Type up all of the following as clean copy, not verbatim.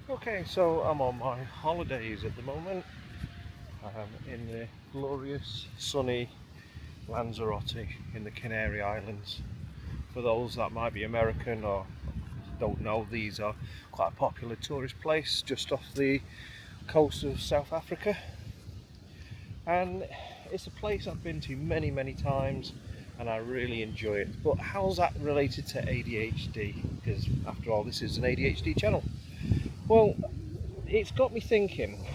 Okay, so I'm on my holidays at the moment. I'm in the glorious sunny Lanzarote in the Canary Islands. For those that might be American or don't know, these are quite a popular tourist place just off the coast of South Africa. And it's a place I've been to many times and I really enjoy it. But how's that related to ADHD? Because after all, this is an ADHD channel. Well, it's got me thinking.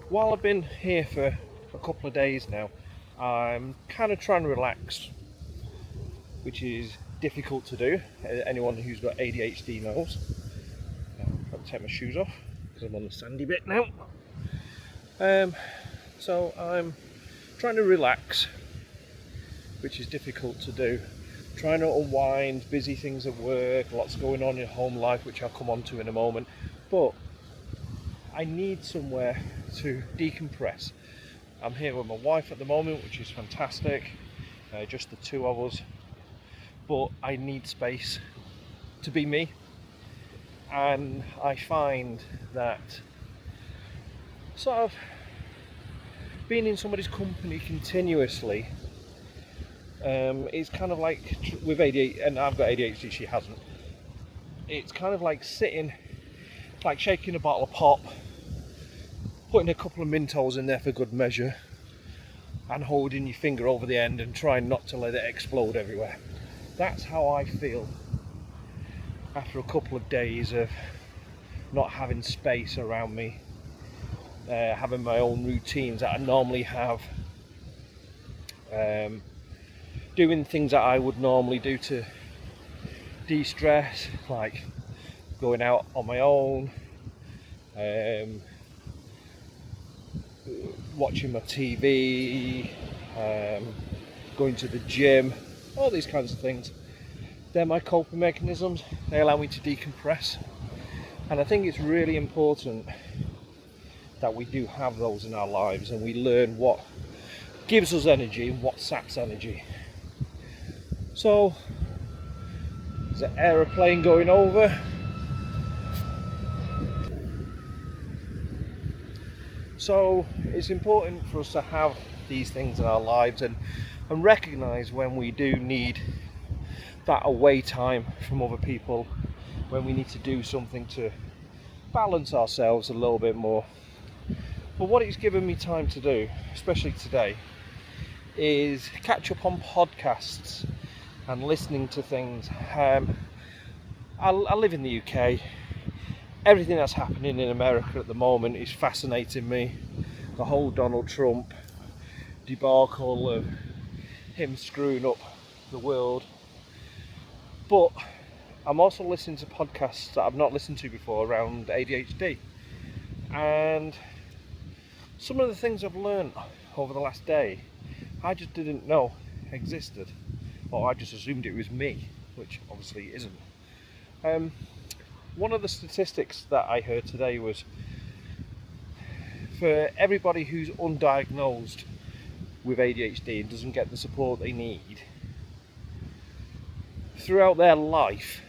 While I've been here for a couple of days now, I'm kind of trying to relax, which is difficult to do. Anyone who's got ADHD knows. I'll take my shoes off because I'm on the sandy bit now. So I'm trying to relax, which is difficult to do. Trying to unwind, busy things at work, lots going on in home life, which I'll come on to in a moment. But I need somewhere to decompress. I'm here with my wife at the moment, which is fantastic, just the two of us. But I need space to be me. And I find that sort of being in somebody's company continuously, it's kind of like with ADHD, and I've got ADHD, she hasn't. It's kind of like sitting, like shaking a bottle of pop, putting a couple of Mentos in there for good measure, and holding your finger over the end and trying not to let it explode everywhere. That's how I feel after a couple of days of not having space around me, having my own routines that I normally have, doing things that I would normally do to de-stress, like going out on my own, watching my TV, going to the gym, all these kinds of things. They're my coping mechanisms. They allow me to decompress. And I think it's really important that we do have those in our lives and we learn what gives us energy and what saps energy. So, there's an aeroplane going over. So it's important for us to have these things in our lives and recognise when we do need that away time from other people, when we need to do something to balance ourselves a little bit more. But what it's given me time to do, especially today, is catch up on podcasts and listening to things. I live in the UK. Everything that's happening in America at the moment is fascinating me. The whole Donald Trump debacle of him screwing up the world. But I'm also listening to podcasts that I've not listened to before around ADHD. And some of the things I've learned over the last day, I just didn't know existed. Or I just assumed it was me, which obviously isn't. One of the statistics that I heard today was for everybody who's undiagnosed with ADHD and doesn't get the support they need, throughout their life,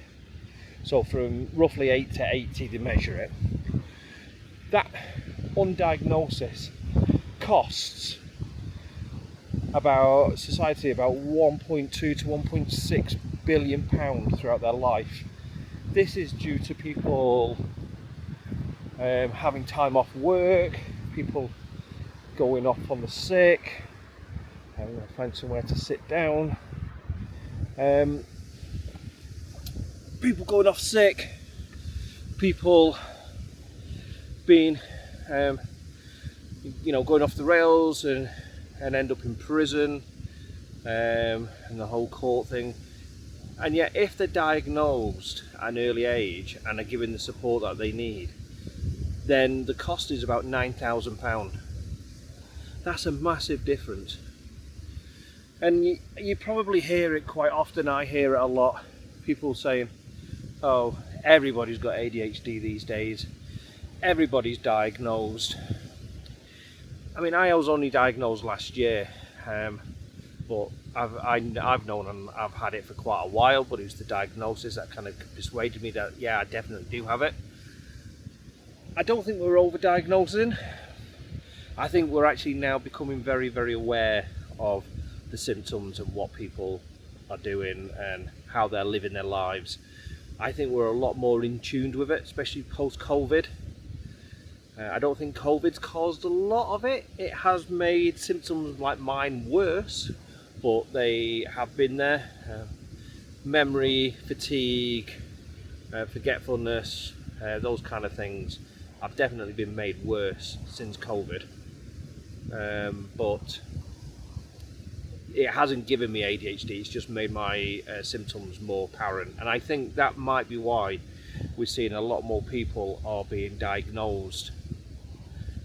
so from roughly 8 to 80 they measure it, that undiagnosis costs society about 1.2 to 1.6 billion pounds throughout their life. This is due to people having time off work, people going off on the sick, having to find somewhere to sit down, people going off sick, people being, going off the rails and end up in prison, and the whole court thing. And yet, if they're diagnosed at an early age and are given the support that they need, then the cost is about £9,000. That's a massive difference. And you probably hear it quite often. I hear it a lot. People saying, oh, everybody's got ADHD these days. Everybody's diagnosed. I mean, I was only diagnosed last year, but I've known and I've had it for quite a while, but it was the diagnosis that kind of persuaded me that, yeah, I definitely do have it. I don't think we're overdiagnosing. I think we're actually now becoming very, very aware of the symptoms and what people are doing and how they're living their lives. I think we're a lot more in tune with it, especially post-COVID. I don't think COVID's caused a lot of it. It has made symptoms like mine worse, but they have been there. Memory, fatigue, forgetfulness, those kind of things have definitely been made worse since COVID. But it hasn't given me ADHD, it's just made my symptoms more apparent. And I think that might be why we're seeing a lot more people are being diagnosed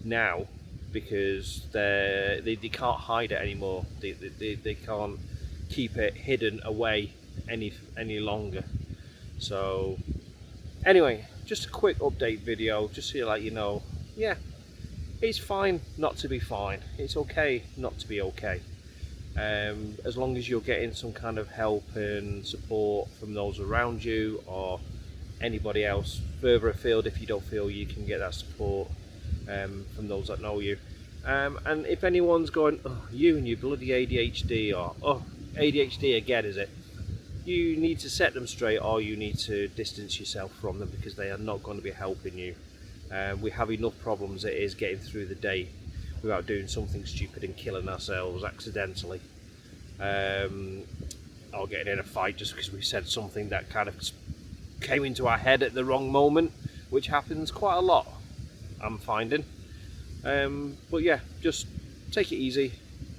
now, because they can't hide it anymore. They can't keep it hidden away any longer. So anyway, just a quick update video, just so like you know, yeah, it's fine not to be fine. It's okay not to be okay. As long as you're getting some kind of help and support from those around you or anybody else further afield, if you don't feel you can get that support from those that know you. And if anyone's going, oh, you and your bloody ADHD, or oh, ADHD again, is it? You need to set them straight, or you need to distance yourself from them, because they are not going to be helping you. We have enough problems it is getting through the day without doing something stupid and killing ourselves accidentally, or getting in a fight just because we said something that kind of came into our head at the wrong moment, which happens quite a lot, I'm finding. But yeah, just take it easy,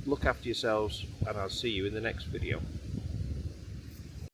look after yourselves, and I'll see you in the next video.